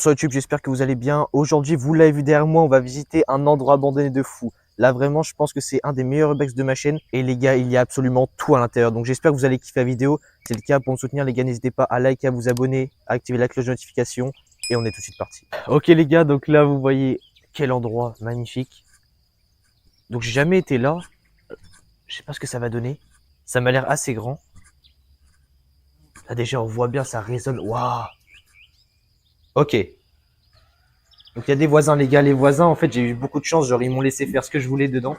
Sur YouTube, j'espère que vous allez bien. Aujourd'hui, vous l'avez vu derrière moi, on va visiter un endroit abandonné de fou. Là, vraiment, je pense que c'est un des meilleurs urbex de ma chaîne. Et les gars, il y a absolument tout à l'intérieur. Donc, j'espère que vous allez kiffer la vidéo. C'est le cas. Pour me soutenir, les gars, n'hésitez pas à liker, à vous abonner, à activer la cloche de notification. Et on est tout de suite parti. Ok, les gars, donc là, vous voyez quel endroit magnifique. Donc, j'ai jamais été là. Je sais pas ce que ça va donner. Ça m'a l'air assez grand. Là, déjà, on voit bien, ça résonne. Waouh! Ok. Donc il y a des voisins, les gars. Les voisins, en fait, j'ai eu beaucoup de chance. Genre, ils m'ont laissé faire ce que je voulais dedans.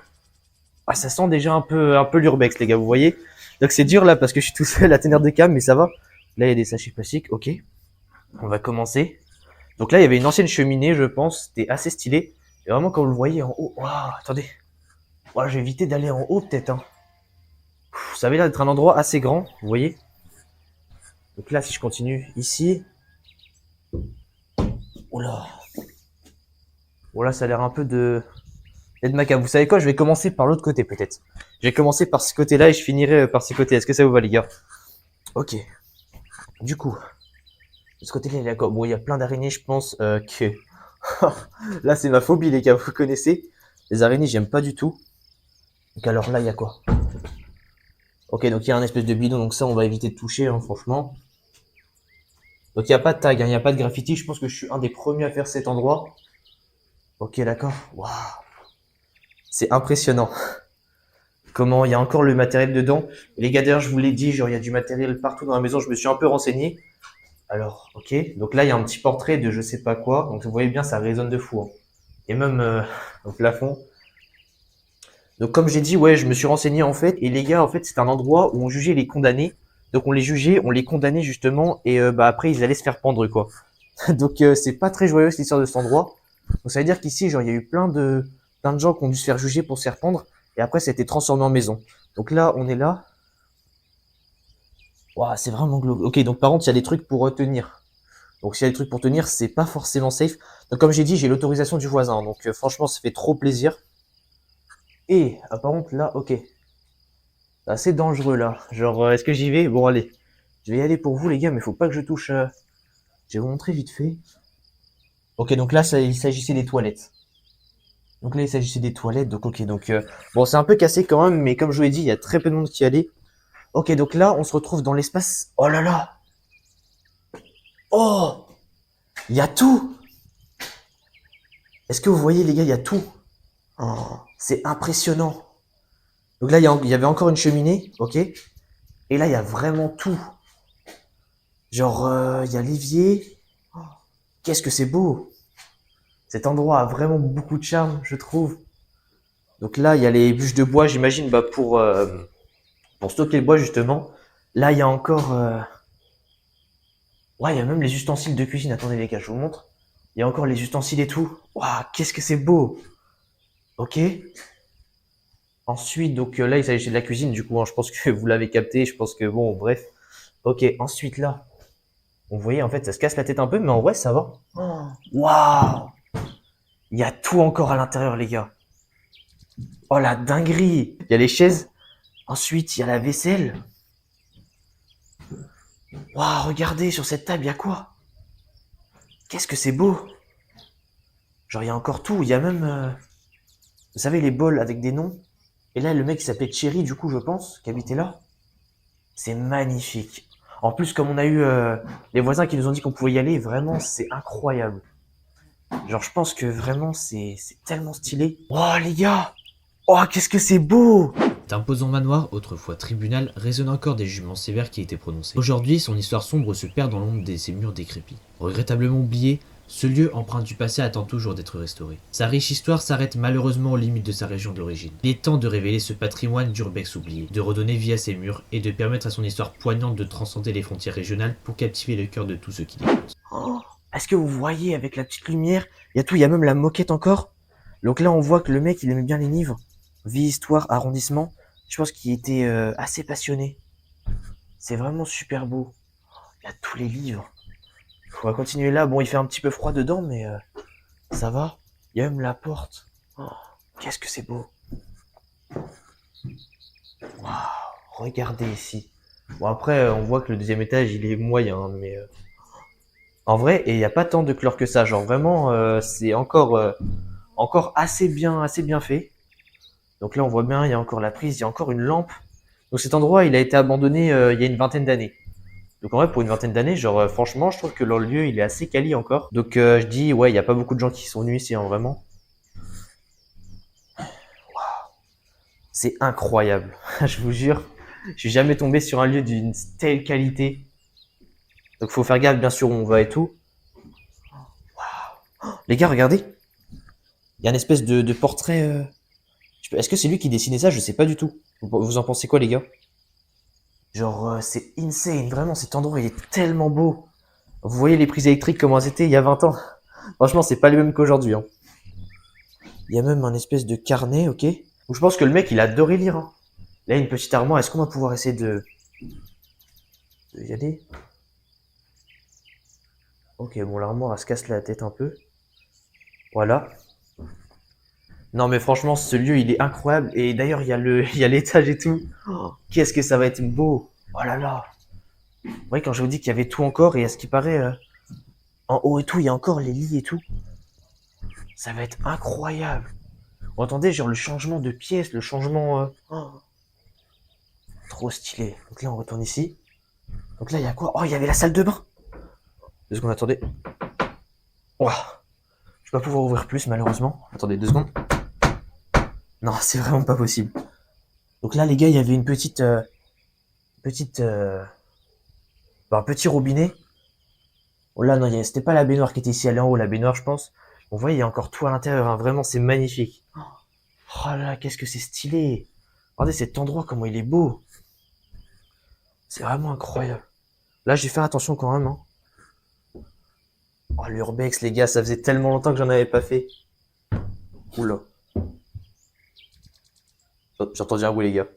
Ah, ça sent déjà un peu l'urbex, les gars, vous voyez. Donc c'est dur là parce que je suis tout seul à tenir des câbles, mais ça va. Là, il y a des sachets plastiques. Ok, on va commencer. Donc là, il y avait une ancienne cheminée, je pense. C'était assez stylé. Et vraiment, quand vous le voyez en haut. Waouh, attendez. Waouh, j'ai évité d'aller en haut, peut-être. Hein. Ça avait l'air d'être un endroit assez grand, vous voyez. Donc là, si je continue ici. Oh là. Oh là, ça a l'air un peu de. D'être macabre. Vous savez quoi? Je vais commencer par l'autre côté, peut-être. Je vais commencer par ce côté-là et je finirai par ce côté. Est-ce que ça vous va, les gars? Ok. Du coup, de ce côté-là, il y a quoi? Bon, il y a plein d'araignées, je pense que. Là, c'est ma phobie, les gars, vous connaissez. Les araignées, j'aime pas du tout. Donc, alors là, il y a quoi? Ok, donc il y a un espèce de bidon, donc ça, on va éviter de toucher, hein, franchement. Donc, il n'y a pas de tag, hein, il n'y a pas de graffiti. Je pense que je suis un des premiers à faire cet endroit. Ok, d'accord. Waouh. C'est impressionnant. Comment il y a encore le matériel dedans. Et les gars, d'ailleurs, je vous l'ai dit, genre, il y a du matériel partout dans la maison. Je me suis un peu renseigné. Alors, ok. Donc là, il y a un petit portrait de je sais pas quoi. Donc, vous voyez bien, ça résonne de fou. Hein. Et même au plafond. Donc, comme j'ai dit, ouais, je me suis renseigné en fait. Et les gars, en fait, c'est un endroit où on jugeait les condamnés. Donc, on les jugeait, on les condamnait justement. Et bah, après, ils allaient se faire pendre, quoi. Donc, c'est pas très joyeux cette histoire de cet endroit. Donc, ça veut dire qu'ici, genre, il y a eu plein de gens qui ont dû se faire juger pour se faire pendre. Et après, ça a été transformé en maison. Donc là, on est là. Waouh, c'est vraiment glauque. Ok, donc par contre, il y a des trucs pour retenir. Donc s'il y a des trucs pour tenir, c'est pas forcément safe. Donc comme j'ai dit, j'ai l'autorisation du voisin. Donc franchement, ça fait trop plaisir. Et par contre, là, ok. C'est assez dangereux là. Genre, est-ce que j'y vais? Bon, allez. Je vais y aller pour vous, les gars, mais faut pas que je touche. Je vais vous montrer vite fait. Ok, donc là, il s'agissait des toilettes. Donc là, il s'agissait des toilettes. Donc ok, donc bon, c'est un peu cassé quand même, mais comme je vous l'ai dit, il y a très peu de monde qui y allait. Ok, donc là, on se retrouve dans l'espace. Oh là là! Oh! Il y a tout! Est-ce que vous voyez, les gars, il y a tout? Oh, c'est impressionnant. Donc là, il y avait encore une cheminée, ok? Et là, il y a vraiment tout. Genre, il y a l'évier. Oh, qu'est-ce que c'est beau! Cet endroit a vraiment beaucoup de charme, je trouve. Donc là, il y a les bûches de bois, j'imagine, bah, pour stocker le bois, justement. Là, il y a encore. Ouais, il y a même les ustensiles de cuisine. Attendez, les gars, je vous montre. Il y a encore les ustensiles et tout. Waouh, qu'est-ce que c'est beau! Ok. Ensuite, donc là, il s'agissait de la cuisine, du coup, hein, je pense que vous l'avez capté. Je pense que, bon, bref. Ok, ensuite là, vous voyez, en fait, ça se casse la tête un peu, mais en vrai, ça va. Oh, waouh! Il y a tout encore à l'intérieur, les gars. Oh, la dinguerie! Il y a les chaises. Ensuite, il y a la vaisselle. Waouh, regardez, sur cette table, il y a quoi? Qu'est-ce que c'est beau! Genre, il y a encore tout. Il y a même, vous savez, les bols avec des noms. Et là, le mec, il s'appelait Thierry, du coup, je pense, qui habitait là. C'est magnifique. En plus, comme on a eu les voisins qui nous ont dit qu'on pouvait y aller, vraiment, c'est incroyable. Genre, je pense que vraiment, c'est tellement stylé. Oh, les gars! Oh, qu'est-ce que c'est beau! Cet imposant manoir, autrefois tribunal, résonne encore des jugements sévères qui étaient prononcés. Aujourd'hui, son histoire sombre se perd dans l'ombre de ses murs décrépits. Regrettablement oublié, ce lieu empreinte du passé attend toujours d'être restauré. Sa riche histoire s'arrête malheureusement aux limites de sa région d'origine. Il est temps de révéler ce patrimoine d'urbex oublié, de redonner vie à ses murs et de permettre à son histoire poignante de transcender les frontières régionales pour captiver le cœur de tous ceux qui l'écoutent. Oh, est-ce que vous voyez avec la petite lumière? Il y a tout, il y a même la moquette encore. Donc là, on voit que le mec, il aimait bien les livres. Vie, histoire, arrondissement. Je pense qu'il était assez passionné. C'est vraiment super beau. Il y a tous les livres. On va continuer là. Bon, il fait un petit peu froid dedans, mais ça va. Il y a même la porte. Oh, qu'est-ce que c'est beau. Waouh, regardez ici. Bon, après, on voit que le deuxième étage, il est moyen, mais En vrai, et il n'y a pas tant de chlore que ça. Genre vraiment, c'est encore assez bien fait. Donc là, on voit bien, il y a encore la prise, il y a encore une lampe. Donc cet endroit, il a été abandonné il y a une vingtaine d'années. Donc en vrai, pour une vingtaine d'années, genre franchement, je trouve que le lieu, il est assez quali encore. Donc je dis, ouais, il n'y a pas beaucoup de gens qui sont venus ici, hein, vraiment. C'est incroyable. Je vous jure, je suis jamais tombé sur un lieu d'une telle qualité. Donc faut faire gaffe, bien sûr, où on va et tout. Les gars, regardez. Il y a une espèce de portrait. Est-ce que c'est lui qui dessinait ça? Je sais pas du tout. Vous en pensez quoi, les gars? Genre, c'est insane. Vraiment, cet endroit, il est tellement beau. Vous voyez les prises électriques, comment elles étaient il y a 20 ans? Franchement, c'est pas les mêmes qu'aujourd'hui, hein. Il y a même un espèce de carnet, ok? Donc je pense que le mec, il a adoré lire, hein. Là, il y a une petite armoire. Est-ce qu'on va pouvoir essayer de y aller? Ok, bon, l'armoire, elle se casse la tête un peu. Voilà. Non, mais franchement, ce lieu, il est incroyable. Et d'ailleurs, il y a l'étage et tout. Oh, qu'est-ce que ça va être beau. Oh là là. Ouais, quand je vous dis qu'il y avait tout encore, et à ce qui paraît, en haut et tout, il y a encore les lits et tout. Ça va être incroyable. Vous entendez, genre le changement de pièce, le changement... trop stylé. Donc là, on retourne ici. Donc là, il y a quoi? Oh, il y avait la salle de bain. 2 secondes, attendez. Ouah. Je vais pas pouvoir ouvrir plus, malheureusement. Attendez, 2 secondes. Non, c'est vraiment pas possible. Donc là, les gars, il y avait une petite, un petit robinet. Oh là, non, c'était pas la baignoire qui était ici, elle est en haut, la baignoire, je pense. On voit, il y a encore tout à l'intérieur, hein. Vraiment, c'est magnifique. Oh là, qu'est-ce que c'est stylé. Regardez cet endroit, comment il est beau. C'est vraiment incroyable. Là, j'ai fait attention quand même, hein. Oh, l'urbex, les gars, ça faisait tellement longtemps que j'en avais pas fait. Oula. Oh, j'ai entendu un bruit, les gars.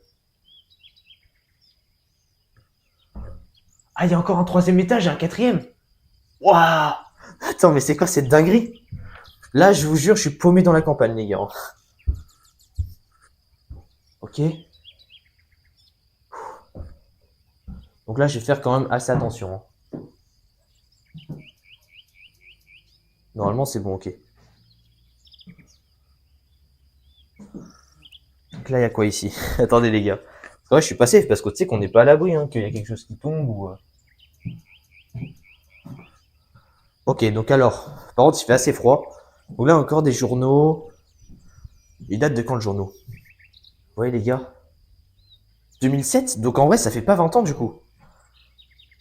Ah, il y a encore un troisième étage et un quatrième. Waouh. Attends, mais c'est quoi cette dinguerie? Là, je vous jure, je suis paumé dans la campagne, les gars. Ok. Donc là, je vais faire quand même assez attention, hein. Normalement, c'est bon, ok. Donc là, il y a quoi ici? Attendez, les gars. Ouais, je suis pas safe parce que tu sais qu'on n'est pas à l'abri, hein, qu'il y a quelque chose qui tombe ou. Ok, donc alors, par contre, il fait assez froid. Donc là, encore des journaux. Ils datent de quand le journaux? Vous voyez, les gars? 2007? Donc en vrai, ça fait pas 20 ans du coup.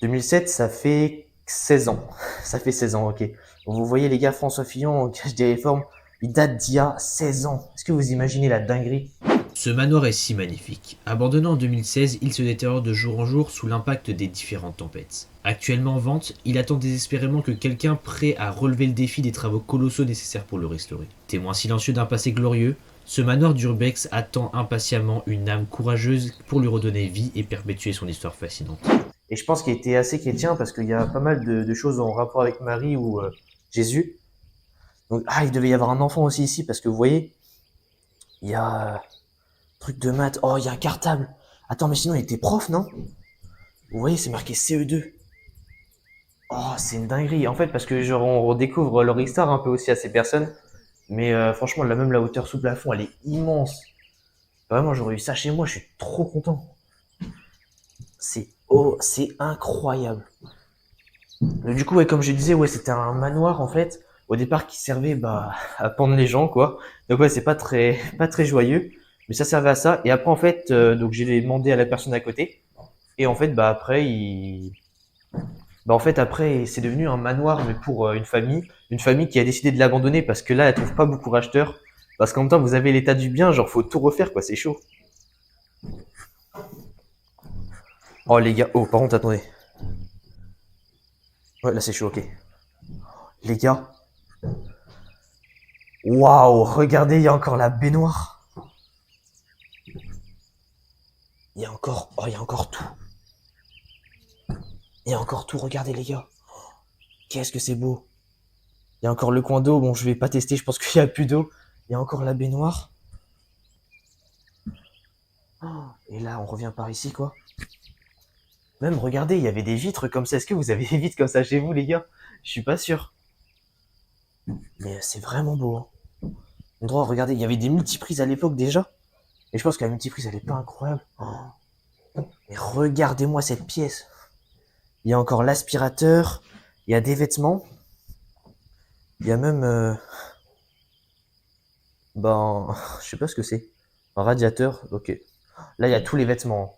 2007, ça fait 16 ans. Ça fait 16 ans, ok. Donc vous voyez, les gars, François Fillon, cache des réformes, il date d'il y a 16 ans. Est-ce que vous imaginez la dinguerie? Ce manoir est si magnifique. Abandonné en 2016, il se détériore de jour en jour sous l'impact des différentes tempêtes. Actuellement en vente, il attend désespérément que quelqu'un prêt à relever le défi des travaux colossaux nécessaires pour le restaurer. Témoin silencieux d'un passé glorieux, ce manoir d'Urbex attend impatiemment une âme courageuse pour lui redonner vie et perpétuer son histoire fascinante. Et je pense qu'il était assez chrétien parce qu'il y a pas mal de choses en rapport avec Marie ou Jésus. Donc, ah, il devait y avoir un enfant aussi ici parce que vous voyez, il y a truc de maths. Oh, il y a un cartable. Attends, mais sinon, il était prof, non? Vous voyez, c'est marqué CE2. Oh, c'est une dinguerie. En fait, parce que genre, on redécouvre leur histoire un peu aussi à ces personnes. Mais franchement, là même la hauteur sous plafond, elle est immense. Vraiment, j'aurais eu ça chez moi, je suis trop content. C'est incroyable. Donc, du coup, ouais, comme je disais, ouais, c'était un manoir en fait, au départ qui servait bah à pendre les gens quoi. Donc ouais, c'est pas pas très joyeux, mais ça servait à ça. Et après en fait, donc j'ai demandé à la personne à côté. Et en fait, bah après, bah en fait après, c'est devenu un manoir mais pour une famille qui a décidé de l'abandonner parce que là, elle trouve pas beaucoup racheteurs. Parce qu'en même temps, vous avez l'état du bien, genre faut tout refaire quoi, c'est chaud. Oh les gars, oh par contre attendez. Ouais, là c'est chaud, ok. Les gars, waouh, regardez, il y a encore la baignoire. Il y a encore, oh, il y a encore tout. Il y a encore tout, regardez les gars. Qu'est-ce que c'est beau. Il y a encore le coin d'eau, bon je vais pas tester, je pense qu'il y a plus d'eau. Il y a encore la baignoire. Et là, on revient par ici quoi. Même regardez, il y avait des vitres comme ça. Est-ce que vous avez des vitres comme ça chez vous les gars? Je suis pas sûr. Mais c'est vraiment beau. Hein. L'endroit, regardez, il y avait des multiprises à l'époque déjà. Et je pense que la multiprise, elle est pas incroyable. Oh. Mais regardez-moi cette pièce. Il y a encore l'aspirateur. Il y a des vêtements. Il y a même... je sais pas ce que c'est. Un radiateur, ok. Là, il y a tous les vêtements.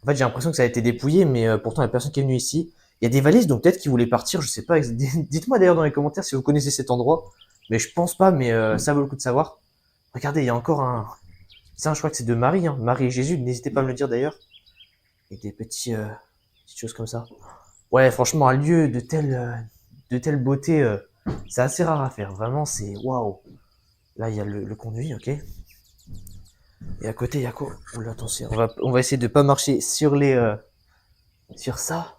En fait, j'ai l'impression que ça a été dépouillé, mais pourtant, il n'y a personne qui est venu ici. Il y a des valises, donc peut-être qu'ils voulaient partir, je sais pas. Dites-moi d'ailleurs dans les commentaires si vous connaissez cet endroit. Mais je pense pas, mais ça vaut le coup de savoir. Regardez, il y a encore un... Ça, je crois que c'est de Marie, hein. Marie et Jésus, n'hésitez pas à me le dire d'ailleurs. Et des petites choses comme ça. Ouais, franchement, un lieu de telle beauté, c'est assez rare à faire. Vraiment, c'est waouh. Là, il y a le conduit, ok. Et à côté, il y a quoi? Oula, attention, on va essayer de pas marcher sur sur ça.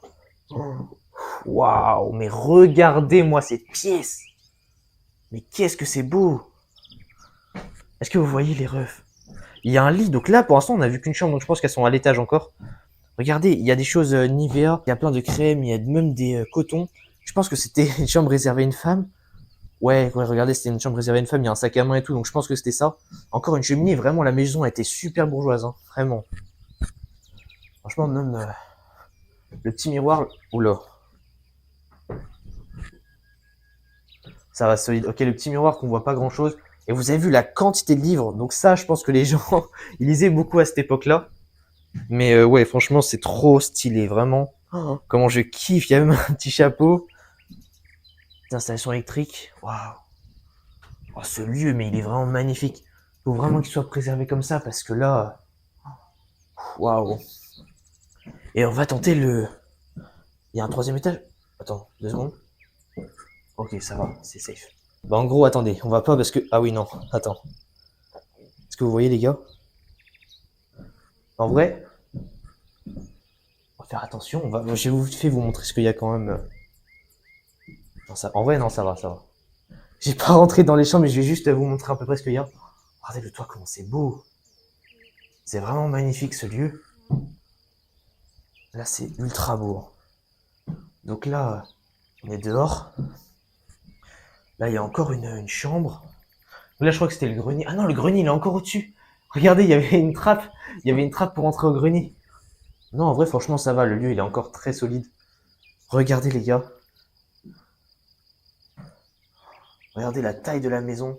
Waouh, mais regardez-moi cette pièce. Mais qu'est-ce que c'est beau. Est-ce que vous voyez les refs? Il y a un lit, donc là, pour l'instant, on n'a vu qu'une chambre, donc je pense qu'elles sont à l'étage encore. Regardez, il y a des choses Nivea, il y a plein de crèmes, il y a même des cotons. Je pense que c'était une chambre réservée à une femme. Ouais, regardez, c'était une chambre réservée à une femme, il y a un sac à main et tout, donc je pense que c'était ça. Encore une cheminée, vraiment, la maison a été super bourgeoise, hein, vraiment. Franchement, même le petit miroir, oula. Ça va solide. Ok, le petit miroir qu'on voit pas grand chose. Et vous avez vu la quantité de livres, donc ça, je pense que les gens, ils lisaient beaucoup à cette époque-là. Mais ouais, franchement, c'est trop stylé, vraiment. Oh, comment je kiffe, il y a même un petit chapeau. Installation électrique, waouh. Oh, ce lieu, mais il est vraiment magnifique. Il faut vraiment qu'il soit préservé comme ça, parce que là, waouh. Et on va tenter le... Il y a un troisième étage. Attends, 2 secondes. Ok, ça va, c'est safe. Bah en gros, attendez, on va pas parce que... Ah oui, non, attends. Est-ce que vous voyez les gars? En vrai, on va faire attention, je vais vous montrer ce qu'il y a quand même. Non, ça... En vrai, non, ça va, ça va. J'ai pas rentré dans les chambres, mais je vais juste vous montrer à peu près ce qu'il y a. Regardez le toit, comment c'est beau. C'est vraiment magnifique ce lieu. Là, c'est ultra beau. Donc là, on est dehors. Là, il y a encore une chambre. Là, je crois que c'était le grenier. Ah non, le grenier, il est encore au-dessus. Regardez, il y avait une trappe. Il y avait une trappe pour entrer au grenier. Non, en vrai, franchement, ça va. Le lieu, il est encore très solide. Regardez, les gars. Regardez la taille de la maison.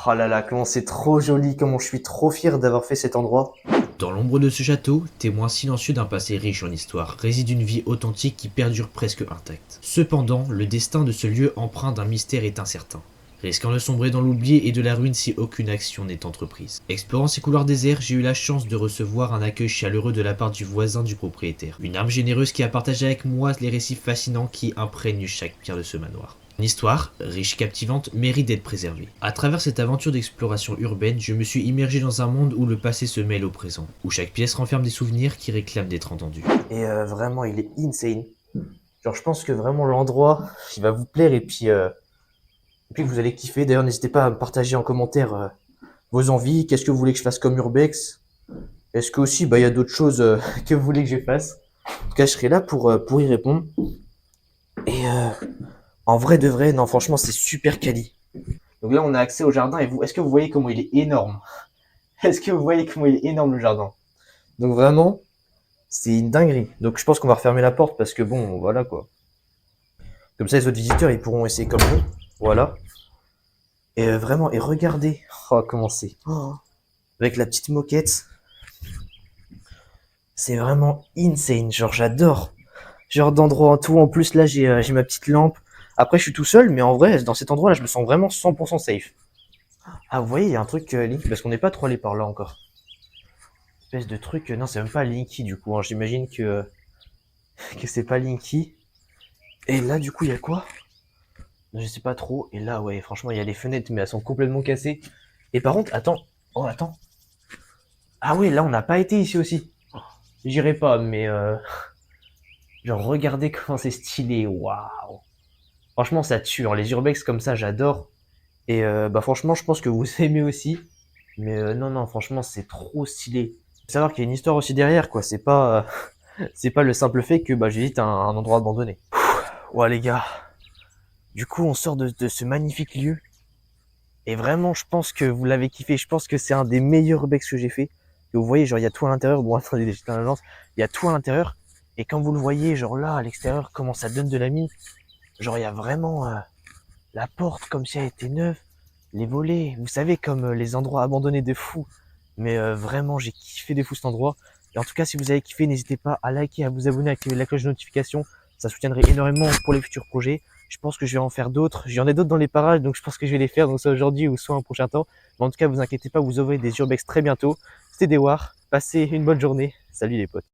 Oh là là, comment c'est trop joli. Comment je suis trop fier d'avoir fait cet endroit. Dans l'ombre de ce château, témoin silencieux d'un passé riche en histoire, réside une vie authentique qui perdure presque intacte. Cependant, le destin de ce lieu empreint d'un mystère est incertain, risquant de sombrer dans l'oubli et de la ruine si aucune action n'est entreprise. Explorant ces couloirs déserts, j'ai eu la chance de recevoir un accueil chaleureux de la part du voisin du propriétaire, une âme généreuse qui a partagé avec moi les récits fascinants qui imprègnent chaque pierre de ce manoir. Une histoire, riche, captivante, mérite d'être préservée. À travers cette aventure d'exploration urbaine, je me suis immergé dans un monde où le passé se mêle au présent, où chaque pièce renferme des souvenirs qui réclament d'être entendus. Et vraiment, il est insane. Genre, je pense que vraiment l'endroit, il va vous plaire et puis que vous allez kiffer. D'ailleurs, n'hésitez pas à me partager en commentaire vos envies. Qu'est-ce que vous voulez que je fasse comme urbex? Est-ce que aussi, il y a d'autres choses que vous voulez que je fasse? En tout cas, je serai là pour y répondre. Et en vrai de vrai, non, franchement, c'est super quali. Donc là, on a accès au jardin et vous, est-ce que vous voyez comment il est énorme? Est-ce que vous voyez comment il est énorme le jardin? Donc vraiment, c'est une dinguerie. Donc je pense qu'on va refermer la porte parce que bon, voilà quoi. Comme ça, les autres visiteurs, ils pourront essayer comme nous. Voilà. Et vraiment, et regardez. Oh, comment c'est. Oh, avec la petite moquette. C'est vraiment insane. Genre, j'adore. Genre d'endroit en tout. En plus, là, j'ai ma petite lampe. Après, je suis tout seul, mais en vrai, dans cet endroit-là, je me sens vraiment 100% safe. Ah, vous voyez, il y a un truc Linky, parce qu'on n'est pas trop allé par là encore. Espèce de truc. Non, c'est même pas Linky du coup. Hein. J'imagine que c'est pas Linky. Et là, du coup, il y a quoi? Je sais pas trop. Et là, ouais, franchement, il y a les fenêtres, mais elles sont complètement cassées. Et par contre, attends. Oh, attends. Ah oui, là, on n'a pas été ici aussi. J'irai pas, mais genre, regardez comment c'est stylé. Waouh. Franchement, ça tue. Hein. Les urbex comme ça, j'adore. Et franchement, je pense que vous aimez aussi. Mais non, non, franchement, c'est trop stylé. Faut savoir qu'il y a une histoire aussi derrière, quoi. C'est pas le simple fait que j'hésite à un endroit abandonné. Ouais les gars, du coup on sort de ce magnifique lieu. Et vraiment je pense que vous l'avez kiffé. Je pense que c'est un des meilleurs urbex que j'ai fait. Et vous voyez genre il y a tout à l'intérieur. Bon attendez, j'étais en avance. Il y a tout à l'intérieur. Et quand vous le voyez genre là à l'extérieur comment ça donne de la mie. Genre il y a vraiment la porte comme si elle était neuve. Les volets, vous savez comme les endroits abandonnés de fou. Mais vraiment j'ai kiffé de fou cet endroit. Et en tout cas si vous avez kiffé n'hésitez pas à liker, à vous abonner, à activer la cloche de notification. Ça soutiendrait énormément pour les futurs projets. Je pense que je vais en faire d'autres. J'en ai d'autres dans les parages, donc je pense que je vais les faire, donc soit aujourd'hui ou soit un prochain temps. Mais en tout cas, vous inquiétez pas, vous aurez des urbex très bientôt. C'était Dewar. Passez une bonne journée. Salut les potes.